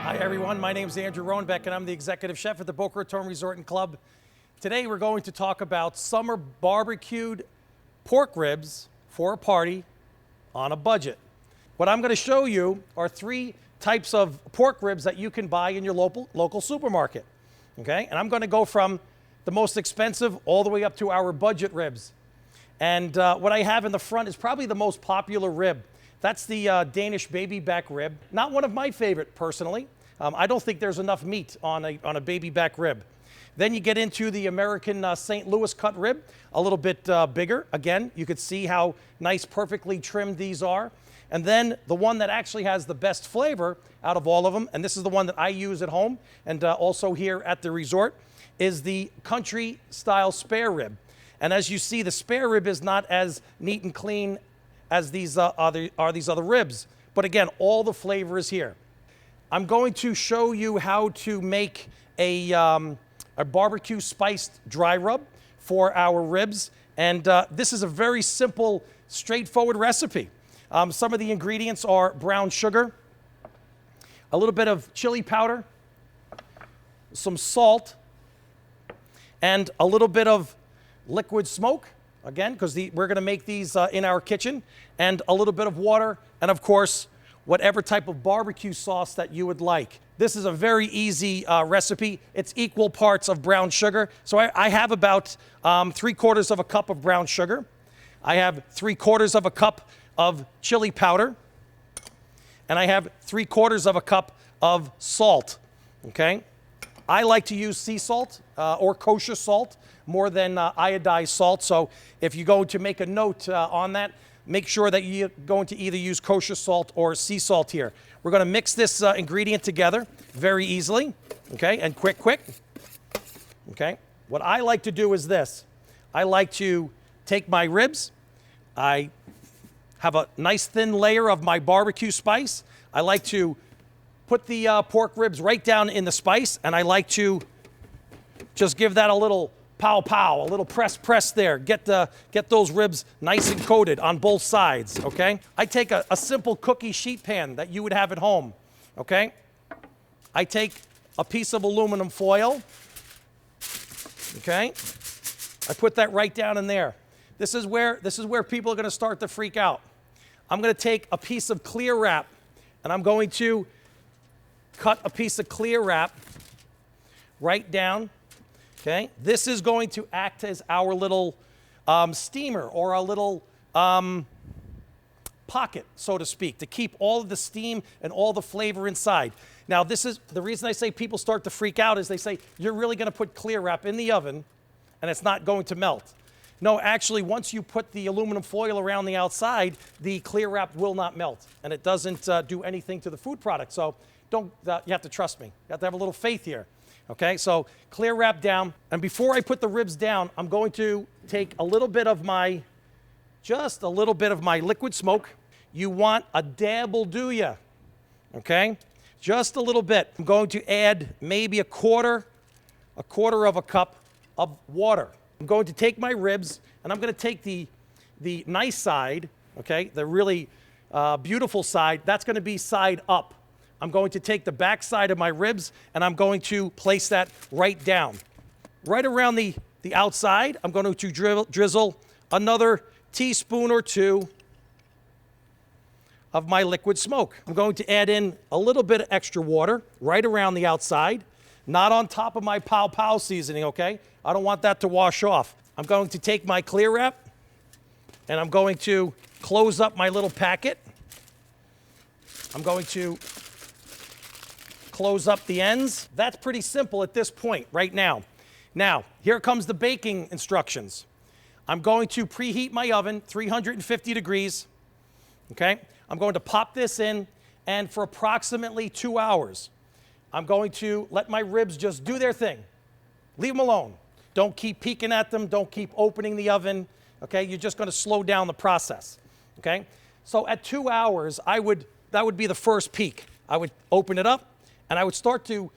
Hi everyone, my name is Andrew Roenbeck and I'm the executive chef at the Boca Raton Resort and Club. Today we're going to talk about summer barbecued pork ribs for a party on a budget. What I'm going to show you are three types of pork ribs that you can buy in your local supermarket. Okay, and I'm going to go from the most expensive all the way up to our budget ribs. And what I have in the front is probably the most popular rib. That's the Danish baby back rib. Not one of my favorite personally. I don't think there's enough meat on a baby back rib. Then you get into the American St. Louis cut rib, a little bit bigger. Again, you could see how nice, perfectly trimmed these are. And then the one that actually has the best flavor out of all of them, and this is the one that I use at home and also here at the resort, is the country style spare rib. And as you see, the spare rib is not as neat and clean as these other ribs. But again, all the flavor is here. I'm going to show you how to make a barbecue spiced dry rub for our ribs. And this is a very simple, straightforward recipe. Some of the ingredients are brown sugar, a little bit of chili powder, some salt, and a little bit of liquid smoke, again, because we're going to make these in our kitchen, and a little bit of water, and of course, whatever type of barbecue sauce that you would like. This is a very easy recipe. It's equal parts of brown sugar. So I have about 3/4 of a cup of brown sugar. I have 3/4 of a cup of chili powder. And I have 3/4 of a cup of salt, okay? I like to use sea salt or kosher salt more than iodized salt. So if you're going to make a note on that, make sure that you're going to either use kosher salt or sea salt here. We're going to mix this ingredient together very easily, okay, and quick, okay? What I like to do is this. I like to take my ribs. I have a nice thin layer of my barbecue spice. I like to put the pork ribs right down in the spice, and I like to just give that a little pow pow, a little press there. Get those ribs nice and coated on both sides, okay? I take a simple cookie sheet pan that you would have at home, okay? I take a piece of aluminum foil, okay? I put that right down in there. This is where people are going to start to freak out. I'm going to take a piece of clear wrap, and I'm going to cut a piece of clear wrap right down. Okay, this is going to act as our little steamer or a little pocket, so to speak, to keep all of the steam and all the flavor inside. Now, this is the reason I say people start to freak out is they say, you're really going to put clear wrap in the oven and it's not going to melt. No, actually, once you put the aluminum foil around the outside, the clear wrap will not melt and it doesn't do anything to the food product. So you have to trust me. You have to have a little faith here. Okay, so clear wrap down. And before I put the ribs down, I'm going to take a little bit of just a little bit of my liquid smoke. You want a dab will do ya, okay? Just a little bit. I'm going to add maybe a quarter of a cup of water. I'm going to take my ribs and I'm going to take the nice side, okay, the really beautiful side. That's going to be side up. I'm going to take the back side of my ribs and I'm going to place that right down. Right around the outside, I'm going to drizzle another teaspoon or two of my liquid smoke. I'm going to add in a little bit of extra water right around the outside, not on top of my pow pow seasoning, okay? I don't want that to wash off. I'm going to take my clear wrap and I'm going to close up my little packet. I'm going to close up the ends. That's pretty simple at this point right now. Now, here comes the baking instructions. I'm going to preheat my oven, 350 degrees, okay? I'm going to pop this in, and for approximately 2 hours, I'm going to let my ribs just do their thing. Leave them alone. Don't keep peeking at them. Don't keep opening the oven, okay? You're just going to slow down the process, okay? So at 2 hours, that would be the first peak. I would open it up, and I would start to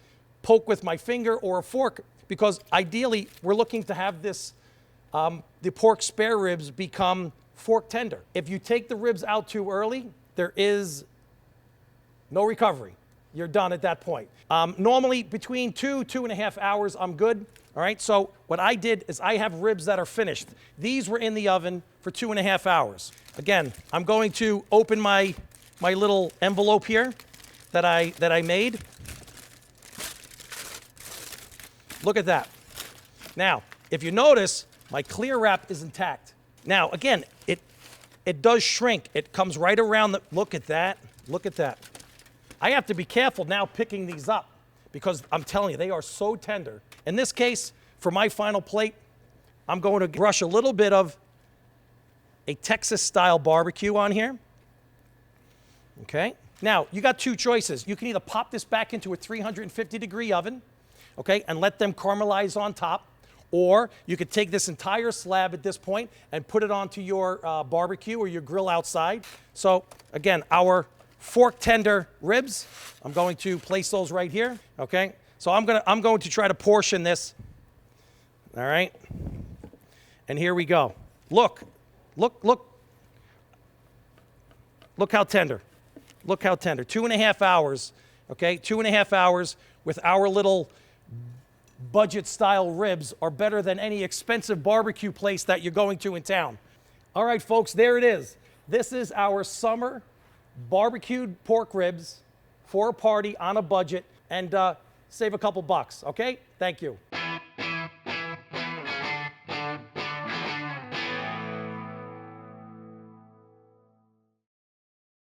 poke with my finger or a fork because ideally we're looking to have this, the pork spare ribs become fork tender. If you take the ribs out too early, there is no recovery. you're done at that point. Normally between 2.5 hours, I'm good. All right, so what I did is I have ribs that are finished. These were in the oven for 2.5 hours. Again, I'm going to open my little envelope here that I made. Look at that. Now, if you notice, my clear wrap is intact. Now, again, it does shrink. It comes right around the, look at that, look at that. I have to be careful now picking these up because I'm telling you, they are so tender. In this case, for my final plate, I'm going to brush a little bit of a Texas-style barbecue on here. Okay? Now, you got two choices. You can either pop this back into a 350-degree oven, okay, and let them caramelize on top, or you could take this entire slab at this point and put it onto your barbecue or your grill outside. So, again, our fork tender ribs, I'm going to place those right here, okay? So I'm going to try to portion this, all right? And here we go. Look how tender. Look how tender. 2.5 hours, okay? 2.5 hours with our little budget-style ribs are better than any expensive barbecue place that you're going to in town. All right, folks, there it is. This is our summer barbecued pork ribs for a party on a budget and save a couple bucks, okay? Thank you.